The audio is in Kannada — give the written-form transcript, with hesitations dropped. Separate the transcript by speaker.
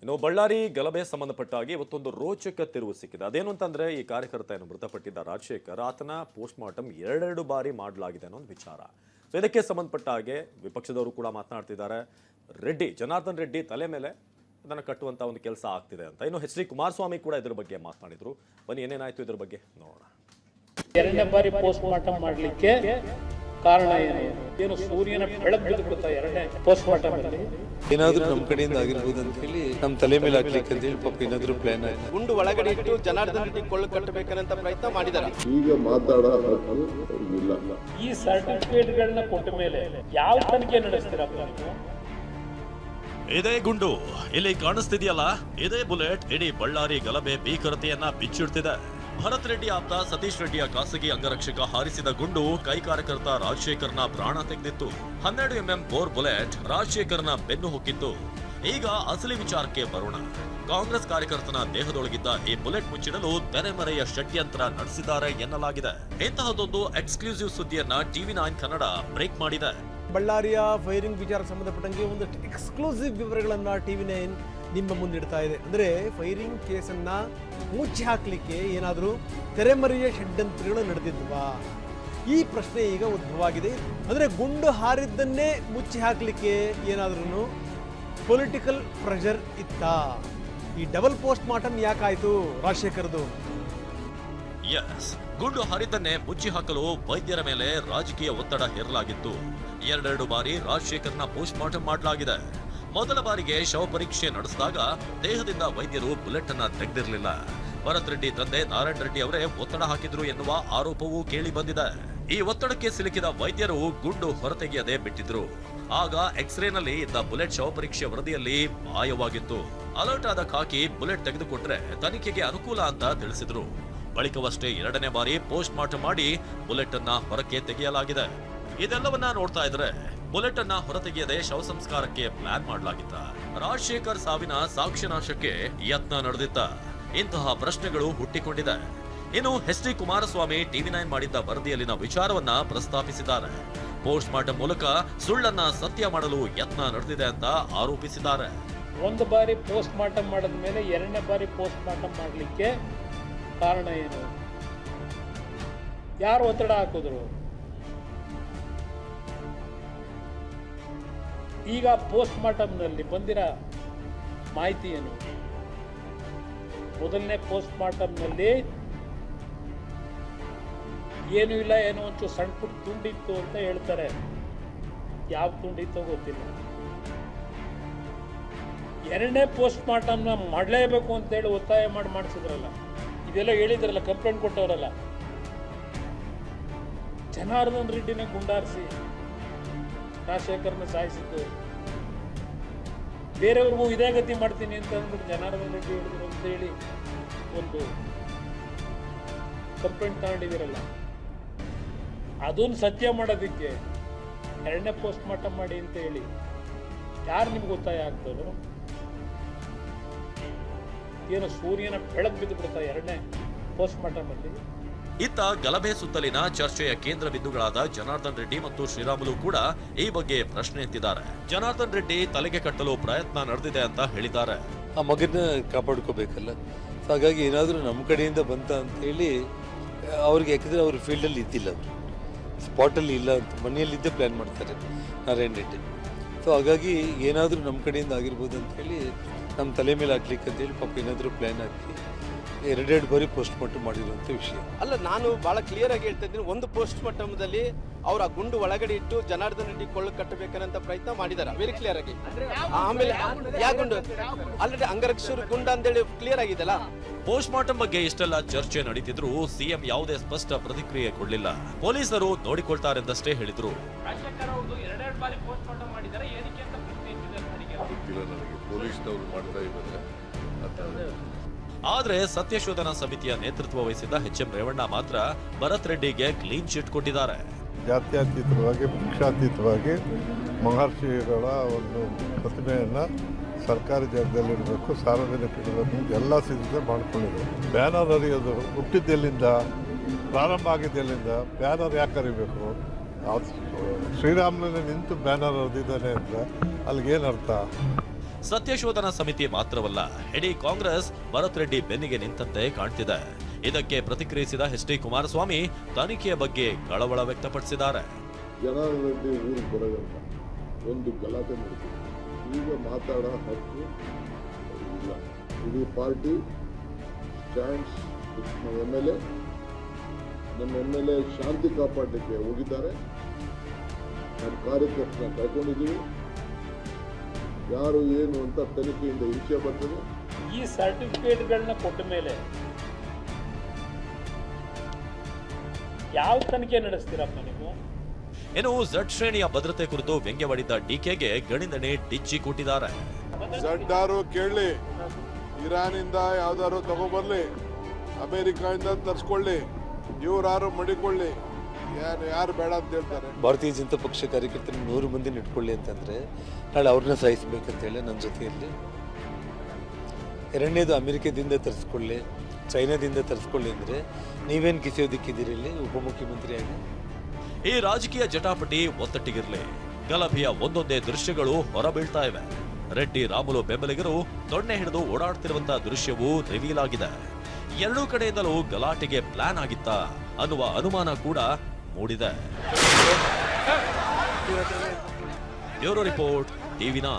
Speaker 1: ಇನ್ನು ಬಳ್ಳಾರಿ ಗಲಭೆ ಸಂಬಂಧಪಟ್ಟ ಹಾಗೆ ಇವತ್ತೊಂದು ರೋಚಕ ತಿರುವು ಸಿಕ್ಕಿದೆ. ಅದೇನು ಅಂತಂದ್ರೆ ಈ ಕಾರ್ಯಕರ್ತ ಮೃತಪಟ್ಟಿದ್ದ ರಾಜಶೇಖರ್ ಆತನ ಪೋಸ್ಟ್ ಮಾರ್ಟಮ್ ಎರಡೆರಡು ಬಾರಿ ಮಾಡಲಾಗಿದೆ ಅನ್ನೋ ಒಂದು ವಿಚಾರ. ಸೊ ಇದಕ್ಕೆ ಸಂಬಂಧಪಟ್ಟ ಹಾಗೆ ವಿಪಕ್ಷದವರು ಕೂಡ ಮಾತನಾಡ್ತಿದ್ದಾರೆ. ಜನಾರ್ದನ್ ರೆಡ್ಡಿ ತಲೆ ಮೇಲೆ ಅದನ್ನು ಕಟ್ಟುವಂತ ಒಂದು ಕೆಲಸ ಆಗ್ತಿದೆ ಅಂತ. ಇನ್ನು ಎಚ್ ಡಿ ಕುಮಾರಸ್ವಾಮಿ ಕೂಡ ಇದರ ಬಗ್ಗೆ ಮಾತನಾಡಿದ್ರು. ಬನ್ನಿ ಏನೇನಾಯ್ತು ಇದ್ರ ಬಗ್ಗೆ ನೋಡೋಣ.
Speaker 2: ಎರಡನೇ ಬಾರಿ ಪೋಸ್ಟ್ ಮಾರ್ಟಮ್ ಮಾಡಲಿಕ್ಕೆ ಕಾರಣ ಏನು ಸೂರ್ಯನ ಬೆಳಕು ಬಿದ್ದು ಬಿಡುತ್ತಾ ಎರಡನೇ ಪೋಸ್ಟ್ ಮಾರ್ಟಮ್ ಅಲ್ಲಿ
Speaker 3: ಏನಾದ್ರೂ ನಮ್ಮ ಕಡೆಯಿಂದ ಆಗಿರ್ಬೋದು ಅಂತ ಹೇಳಿ ನಮ್ಮ ತಲೆ ಮೇಲೆ ಹಾಕ್ಲಿಕ್ಕೆ ಅಂತ ಹೇಳಿ ಪಾಪ ಏನಾದ್ರೂ ಪ್ಲಾನ್ ಆಯ್ತು.
Speaker 4: ಗುಂಡು ಒಳಗಡೆ ಇಟ್ಟು ಜನಾರ್ದನ್ ರೆಡ್ಡಿ ಕೊಳ್ಳು ಕಟ್ಟಬೇಕಂತ ಪ್ರಯತ್ನ ಮಾಡಿದ್ದಾರೆ.
Speaker 5: ಈಗ ಮಾತಾಡೋ ಇಲ್ಲ.
Speaker 2: ಈ ಸರ್ಟಿಫಿಕೇಟ್ ಗಳನ್ನ ಕೊಟ್ಟ ಮೇಲೆ ಯಾವ ತನಿಖೆ ನಡೆಸ್ತೀರಪ್ಪ ನೀವು?
Speaker 6: ಇದೇ ಗುಂಡು ಇಲ್ಲಿ ಕಾಣಿಸ್ತಿದೆಯಲ್ಲ, ಇದೇ ಬುಲೆಟ್ ಇಡೀ ಬಳ್ಳಾರಿ ಗಲಭೆ ಭೀಕರತೆಯನ್ನ ಬಿಚ್ಚಿಡ್ತಿದೆ. ಭರತ್ ರೆಡ್ಡಿ ಆಪ್ತ ಸತೀಶ್ ರೆಡ್ಡಿಯ ಖಾಸಗಿ ಅಂಗರಕ್ಷಕ ಹಾರಿಸಿದ ಗುಂಡು ಕೈ ಕಾರ್ಯಕರ್ತ ರಾಜಶೇಖರ್ನ ಪ್ರಾಣ ತೆಗೆದಿತ್ತು. 12 mm ಬೋರ್ ಬುಲೆಟ್ ರಾಜಶೇಖರ್ನ ಬೆನ್ನು ಹೊಕ್ಕಿತ್ತು. ಈಗ ಅಸಲಿ ವಿಚಾರಕ್ಕೆ ಬರೋಣ. ಕಾಂಗ್ರೆಸ್ ಕಾರ್ಯಕರ್ತನ ದೇಹದೊಳಗಿದ್ದ ಈ ಬುಲೆಟ್ ಮುಚ್ಚಿಡಲು ತೆರೆಮರೆಯ ಷಡ್ಯಂತ್ರ ನಡೆಸಿದ್ದಾರೆ ಎನ್ನಲಾಗಿದೆ. ಇಂತಹದೊಂದು ಎಕ್ಸ್ಕ್ಲೂಸಿವ್ ಸುದ್ದಿಯನ್ನ TV9 ಕನ್ನಡ ಬ್ರೇಕ್ ಮಾಡಿದೆ.
Speaker 7: ಬಳ್ಳಾರಿಯ ಫೈರಿಂಗ್ ವಿಚಾರಕ್ಕೆ ಸಂಬಂಧಪಟ್ಟಂಗೆ ಒಂದಷ್ಟು ಎಕ್ಸ್ಕ್ಲೂಸಿವ್ ವಿವರಗಳನ್ನು TV9 ನಿಮ್ಮ ಮುಂದಿಡ್ತಾ ಇದೆ. ಅಂದರೆ ಫೈರಿಂಗ್ ಕೇಸನ್ನು ಮುಚ್ಚಿ ಹಾಕಲಿಕ್ಕೆ ಏನಾದರೂ ತೆರೆಮರೆಯ ಷಡ್ಯಂತ್ರಗಳು ನಡೆದಿದ್ವಾ, ಈ ಪ್ರಶ್ನೆ ಈಗ ಉದ್ಭವವಾಗಿದೆ. ಅಂದರೆ ಗುಂಡು ಹಾರಿದ್ದನ್ನೇ ಮುಚ್ಚಿ ಹಾಕಲಿಕ್ಕೆ ಏನಾದ್ರೂ ಪೊಲಿಟಿಕಲ್ ಪ್ರೆಷರ್ ಇತ್ತಾ? ಈ ಡಬಲ್ ಪೋಸ್ಟ್ ಮಾರ್ಟಮ್ ಯಾಕಾಯಿತು ರಾಜಶೇಖರ್ದು?
Speaker 6: ಎಸ್, ಗುಂಡು ಹಾರಿದ್ದನ್ನೇ ಮುಚ್ಚಿ ಹಾಕಲು ವೈದ್ಯರ ಮೇಲೆ ರಾಜಕೀಯ ಒತ್ತಡ ಹೇರಲಾಗಿತ್ತು. ಎರಡೆರಡು ಬಾರಿ ರಾಜಶೇಖರ್ನ ಪೋಸ್ಟ್ ಮಾರ್ಟಮ್ ಮಾಡಲಾಗಿದೆ. ಮೊದಲ ಬಾರಿಗೆ ಶವ ಪರೀಕ್ಷೆ ನಡೆಸಿದಾಗ ದೇಹದಿಂದ ವೈದ್ಯರು ಬುಲೆಟ್ ಅನ್ನ ತೆಗೆದಿರಲಿಲ್ಲ. ಭರತ್ ರೆಡ್ಡಿ ತಂದೆ ನಾರಾಯಣ್ ರೆಡ್ಡಿ ಅವರೇ ಒತ್ತಡ ಹಾಕಿದ್ರು ಎನ್ನುವ ಆರೋಪವೂ ಕೇಳಿ ಬಂದಿದೆ. ಈ ಒತ್ತಡಕ್ಕೆ ಸಿಲುಕಿದ ವೈದ್ಯರು ಗುಂಡು ಹೊರತೆಗೆಯದೆ ಬಿಟ್ಟಿದ್ರು. ಆಗ ಎಕ್ಸ್ರೇನಲ್ಲಿ ಇದ್ದ ಬುಲೆಟ್ ಶವ ಪರೀಕ್ಷೆ ವರದಿಯಲ್ಲಿ ಮಾಯವಾಗಿತ್ತು. ಅಲರ್ಟ್ ಆದ ಖಾಕಿ ಬುಲೆಟ್ ತೆಗೆದುಕೊಟ್ರೆ ತನಿಖೆಗೆ ಅನುಕೂಲ ಅಂತ ತಿಳಿಸಿದ್ರು. ಬಳಿಕವಷ್ಟೇ ಎರಡನೇ ಬಾರಿ ಪೋಸ್ಟ್ ಮಾರ್ಟಮ್ ಮಾಡಿ ಬುಲೆಟ್ ಅನ್ನ ಹೊರಕ್ಕೆ ತೆಗೆಯಲಾಗಿದೆ. ಇದೆಲ್ಲವನ್ನ ನೋಡ್ತಾ ಇದ್ರೆ ಬುಲೆಟ್ ಅನ್ನ ಹೊರತೆಗೆಯದೆ ಶವ ಸಂಸ್ಕಾರಕ್ಕೆ ಪ್ಲಾನ್ ಮಾಡಲಾಗಿತ್ತ? ರಾಜಶೇಖರ್ ಸಾವಿನ ಸಾಕ್ಷ್ಯನಾಶಕ್ಕೆ ಯತ್ನ ನಡೆದಿತ್ತ? ಇಂತಹ ಪ್ರಶ್ನೆಗಳು ಹುಟ್ಟಿಕೊಂಡಿದೆ. ಇನ್ನು ಎಚ್ ಡಿ ಕುಮಾರಸ್ವಾಮಿ TV9 ಮಾಡಿದ್ದ ವರದಿಯಲ್ಲಿನ ವಿಚಾರವನ್ನ ಪ್ರಸ್ತಾಪಿಸಿದ್ದಾರೆ. ಪೋಸ್ಟ್ ಮಾರ್ಟಮ್ ಮೂಲಕ ಸುಳ್ಳನ್ನ ಸತ್ಯ ಮಾಡಲು ಯತ್ನ ನಡೆದಿದೆ ಅಂತ ಆರೋಪಿಸಿದ್ದಾರೆ.
Speaker 2: ಒಂದು ಬಾರಿ ಪೋಸ್ಟ್ ಮಾರ್ಟಮ್ ಮಾಡಿದ ಮೇಲೆ ಎರಡನೇ ಬಾರಿ ಪೋಸ್ಟ್ ಮಾರ್ಟಮ್ ಮಾಡಲಿಕ್ಕೆ ಕಾರಣ ಏನು? ಯಾರು ಒತ್ತಡ ಹಾಕಿದ್ರು? ಈಗ ಪೋಸ್ಟ್ ಮಾರ್ಟಮ್ನಲ್ಲಿ ಬಂದಿರೋ ಮಾಹಿತಿ ಏನು? ಮೊದಲನೇ ಪೋಸ್ಟ್ ಮಾರ್ಟಮ್ನಲ್ಲಿ ಏನೂ ಇಲ್ಲ, ಏನೋ ಒಂಚೂರು ಸಣ್ಣ ಪುಟ್ಟ ತುಂಡಿತ್ತು ಅಂತ ಹೇಳ್ತಾರೆ. ಯಾವ ತುಂಡಿತ್ತೋ ಗೊತ್ತಿಲ್ಲ. ಎರಡನೇ ಪೋಸ್ಟ್ ಮಾರ್ಟಮ್ನ ಮಾಡಲೇಬೇಕು ಅಂತೇಳಿ ಒತ್ತಾಯ ಮಾಡಿಸಿದ್ರಲ್ಲ, ಇದೆಲ್ಲ ಹೇಳಿದ್ರಲ್ಲ, ಕಂಪ್ಲೇಂಟ್ ಕೊಟ್ಟವರಲ್ಲ. ಜನಾರ್ದನ್ ರೆಡ್ಡಿನ ಗುಂಡಾರಿಸಿ ರಾಜಶೇಖರ್ನ ಸಾಯಿಸಿದ್ದು, ಬೇರೆಯವ್ರಿಗೂ ಇದೇ ಗತಿ ಮಾಡ್ತೀನಿ ಅಂತ ಅಂದ್ಬಿಟ್ಟು ಜನಾರ್ದನ್ ರೆಡ್ಡಿ ಹೇಳಿದ್ರು ಅಂತೇಳಿ ಒಂದು ಕಂಪ್ಲೇಂಟ್ ತಗೊಂಡಿದ್ದೀರಲ್ಲ, ಅದನ್ನು ಸತ್ಯ ಮಾಡೋದಕ್ಕೆ ಎರಡನೇ ಪೋಸ್ಟ್ ಮಾರ್ಟಮ್ ಮಾಡಿ ಅಂತ ಹೇಳಿ ಯಾರು ನಿಮ್ಗೆ ಒತ್ತಾಯ ಆಗ್ತದೋ? ಏನೋ ಸೂರ್ಯನ ಬೆಳಕು ಬಿದ್ದು ಬಿಡ್ತಾ ಎರಡನೇ ಪೋಸ್ಟ್ ಮಾರ್ಟಮ್ ಅಲ್ಲಿ.
Speaker 6: ಇತ್ತ ಗಲಭೆ ಸುತ್ತಲಿನ ಚರ್ಚೆಯ ಕೇಂದ್ರ ಬಿಂದುಗಳಾದ ಜನಾರ್ದನ್ ರೆಡ್ಡಿ ಮತ್ತು ಶ್ರೀರಾಮುಲು ಕೂಡ ಈ ಬಗ್ಗೆ ಪ್ರಶ್ನೆ ಎತ್ತಿದ್ದಾರೆ. ಜನಾರ್ದನ್ ರೆಡ್ಡಿ ತಲೆಗೆ ಕಟ್ಟಲು ಪ್ರಯತ್ನ ನಡೆದಿದೆ ಅಂತ ಹೇಳಿದ್ದಾರೆ.
Speaker 3: ಆ ಮಗನ ಕಾಪಾಡ್ಕೋಬೇಕಲ್ಲ, ಹಾಗಾಗಿ ಏನಾದರೂ ನಮ್ಮ ಕಡೆಯಿಂದ ಬಂತ ಅಂತ ಹೇಳಿ ಅವ್ರಿಗೆ, ಯಾಕಂದ್ರೆ ಅವ್ರ ಫೀಲ್ಡಲ್ಲಿ ಇದ್ದಿಲ್ಲ, ಅವರು ಸ್ಪಾಟಲ್ಲಿ ಇಲ್ಲ ಅಂತ ಮನೆಯಲ್ಲಿದ್ದೇ ಪ್ಲ್ಯಾನ್ ಮಾಡ್ತಾರೆ ನಾರಾಯಣ್ ರೆಡ್ಡಿ. ಸೊ ಹಾಗಾಗಿ ಏನಾದರೂ ನಮ್ಮ ಕಡೆಯಿಂದ ಆಗಿರ್ಬೋದು ಅಂತ ಹೇಳಿ ನಮ್ಮ ತಲೆ ಮೇಲೆ ಹಾಕ್ಲಿಕ್ಕೆ ಅಂತೇಳಿ ಪಾಪ ಏನಾದರೂ ಪ್ಲ್ಯಾನ್ ಹಾಕಿ ಎರಡೆರಡು ಬಾರಿ ಪೋಸ್ಟ್ ಮಾರ್ಟಮ್ ಮಾಡಿರುವಂಥ ವಿಷಯ
Speaker 4: ಅಲ್ಲ, ನಾನು ಬಹಳ ಕ್ಲಿಯರ್ ಆಗಿ ಹೇಳ್ತಾ ಇದ್ದೀನಿ. ಒಂದು ಪೋಸ್ಟ್ ಮಾರ್ಟಮ್ದಲ್ಲಿ ಅವ್ರ ಆ ಗುಂಡು ಒಳಗಡೆ ಇಟ್ಟು ಜನಾರ್ದನ್ ರೆಡ್ಡಿ ಕೊಳ್ಳು ಕಟ್ಟಬೇಕಂತ ಪ್ರಯತ್ನ ಮಾಡಿದ್ದಾರೆ, ವೆರಿ ಕ್ಲಿಯರ್ ಆಗಿ. ಆಮೇಲೆ ಯಾವ ಗುಂಡು? ಆಲ್ರೆಡಿ ಅಂಗರಕ್ಷರು ಗುಂಡ ಅಂತೇಳಿ ಕ್ಲಿಯರ್ ಆಗಿದೆಲ್ಲ.
Speaker 6: ಪೋಸ್ಟ್ ಮಾರ್ಟಮ್ ಬಗ್ಗೆ ಇಷ್ಟೆಲ್ಲ ಚರ್ಚೆ ನಡೀತಿದ್ರು ಸಿಎಂ ಯಾವುದೇ ಸ್ಪಷ್ಟ ಪ್ರತಿಕ್ರಿಯೆ ಕೊಡಲಿಲ್ಲ. ಪೊಲೀಸರು ನೋಡಿಕೊಳ್ತಾರೆಂದಷ್ಟೇ ಹೇಳಿದ್ರು.
Speaker 5: ಪೊಲೀಸ್ನವರು ಮಾಡ್ತಾ ಇದ್ದಾರೆ.
Speaker 6: ಆದ್ರೆ ಸತ್ಯಶೋಧನಾ ಸಮಿತಿಯ ನೇತೃತ್ವ ವಹಿಸಿದ್ದ HM ರೇವಣ್ಣ ಮಾತ್ರ ಭರತ್ ರೆಡ್ಡಿಗೆ ಕ್ಲೀನ್ ಚಿಟ್ ಕೊಟ್ಟಿದ್ದಾರೆ.
Speaker 5: ಜಾತ್ಯತೀತವಾಗಿ ಪಕ್ಷಾತೀತವಾಗಿ ಮಹರ್ಷಿಗಳ ಒಂದು ಪ್ರತಿಮೆಯನ್ನು ಸರ್ಕಾರಿ ಜಾಗದಲ್ಲಿಡಬೇಕು, ಸಾರ್ವಜನಿಕರಿಡಬೇಕು, ಎಲ್ಲ ಸಿದ್ಧತೆ ಮಾಡಿಕೊಂಡಿದ್ರು. ಬ್ಯಾನರ್ ಹರಿಯೋದು ಹುಟ್ಟಿದ್ದೆಲ್ಲಿಂದ, ಪ್ರಾರಂಭ ಆಗಿದ್ದೆಲ್ಲಿಂದ, ಬ್ಯಾನರ್ ಯಾಕೆ ಹರಿಬೇಕು? ಶ್ರೀರಾಮನಲ್ಲಿ ನಿಂತು ಬ್ಯಾನರ್ ಹರಿದಿದ್ದಾನೆ ಅಂತ ಅಲ್ಲಿಗೇನು ಅರ್ಥ?
Speaker 6: ಸತ್ಯಶೋಧನಾ ಸಮಿತಿ ಮಾತ್ರವಲ್ಲ, ಇಡೀ ಕಾಂಗ್ರೆಸ್ ಭರತ್ ರೆಡ್ಡಿ ಬೆನ್ನಿಗೆ ನಿಂತಂತೆ ಕಾಣ್ತಿದೆ. ಇದಕ್ಕೆ ಪ್ರತಿಕ್ರಿಯಿಸಿದ ಎಚ್ ಡಿ ಕುಮಾರಸ್ವಾಮಿ ತನಿಖೆಯ ಬಗ್ಗೆ ಕಳವಳ ವ್ಯಕ್ತಪಡಿಸಿದ್ದಾರೆ.
Speaker 8: ಜನಾರ್ದನ್ ರೆಡ್ಡಿ ಊರಿಗೆ ಬರೋದಂತ ಒಂದು ಗಲಾಟೆ ನಡೆದಿದೆ. ಈಗ ಮಾತಾಡೋ ಹಕ್ಕು ಇಲ್ಲ. ಇಡೀ ಪಾರ್ಟಿ ಸ್ಟ್ಯಾಂಡ್ಸ್ ನಮ್ಮ ಎಮ್ ಎಲ್ ಎ ಶಾಂತಿ ಕಾಪಾಡಲಿಕ್ಕೆ ಹೋಗಿದ್ದಾರೆ. ನಮ್ಮ ಕಾರ್ಯಕರ್ತನ ಕಳ್ಕೊಂಡಿದ್ದೀವಿ. ಯಾರು ಏನು ಅಂತ ತನಿಖೆಯಿಂದ ವಿಷಯ ಬರ್ತದೆ.
Speaker 2: ಈ ಸರ್ಟಿಫಿಕೇಟ್ಗಳನ್ನ ಕೊಟ್ಟ ಮೇಲೆ ಯಾವ ತನಿಖೆ ನಡೆಸ್ತೀರಪ್ಪ ನೀವು?
Speaker 6: ಇನ್ನು ಝಡ್ ಶ್ರೇಣಿಯ ಭದ್ರತೆ ಕುರಿತು ವ್ಯಂಗ್ಯವಾಡಿದ್ದ ಡಿಕೆಗೆ ಗಣಿದನೆ ಡಿಚ್ಚಿ ಕೊಟ್ಟಿದ್ದಾರೆ.
Speaker 8: ಜಡ್ಡಾರು ಕೇಳಲಿ, ಇರಾನಿಂದ ಯಾವ್ದಾರು ತಗೊಬರ್ಲಿ, ಅಮೆರಿಕಾದಿಂದ ತರಿಸ್ಕೊಳ್ಳಿ, ಇವ್ರಾರು ಮಡಿಕೊಳ್ಳಿ, ಯಾರು ಬೇಡ ಅಂತ ಹೇಳ್ತಾರೆ.
Speaker 3: ಭಾರತೀಯ ಜನತಾ ಪಕ್ಷ ಕಾರ್ಯಕರ್ತರು 100 ಮಂದಿ ಇಟ್ಕೊಳ್ಳಿ ಅಂತಂದ್ರೆ ನಾಳೆ ಅವ್ರನ್ನ ಸಾಯಿಸ್ಬೇಕಂತೇಳಿ ನನ್ನ ಜೊತೆಯಲ್ಲಿ. ಎರಡನೇದು ಅಮೆರಿಕದಿಂದ ತರಿಸ್ಕೊಳ್ಳಿ, ಚೈನಾದಿಂದ ತರಿಸ್ಕೊಳ್ಳಿ ಅಂದ್ರೆ ನೀವೇನು ಕಿಸಿಯೋದಿಕ್ಕಿದ್ದೀರಿ ಇಲ್ಲಿ ಉಪಮುಖ್ಯಮಂತ್ರಿಯಾಗಿ?
Speaker 6: ಈ ರಾಜಕೀಯ ಜಟಾಪಟಿ ಒತ್ತಟ್ಟಿಗಿರ್ಲಿ, ಗಲಭೆಯ ಒಂದೊಂದೇ ದೃಶ್ಯಗಳು ಹೊರಬೀಳ್ತಾ ಇವೆ. ರೆಡ್ಡಿ ರಾಮುಲು ಬೆಂಬಲಿಗರು ದೊಣ್ಣೆ ಹಿಡಿದು ಓಡಾಡ್ತಿರುವಂತಹ ದೃಶ್ಯವೂ ರಿವೀಲ್ ಆಗಿದೆ. ಎರಡೂ ಕಡೆಯಿಂದಲೂ ಗಲಾಟೆಗೆ ಪ್ಲಾನ್ ಆಗಿತ್ತಾ ಅನ್ನುವ ಅನುಮಾನ ಕೂಡ ಮೂಡಿದೆ. Bureau report, ಟಿವಿ9.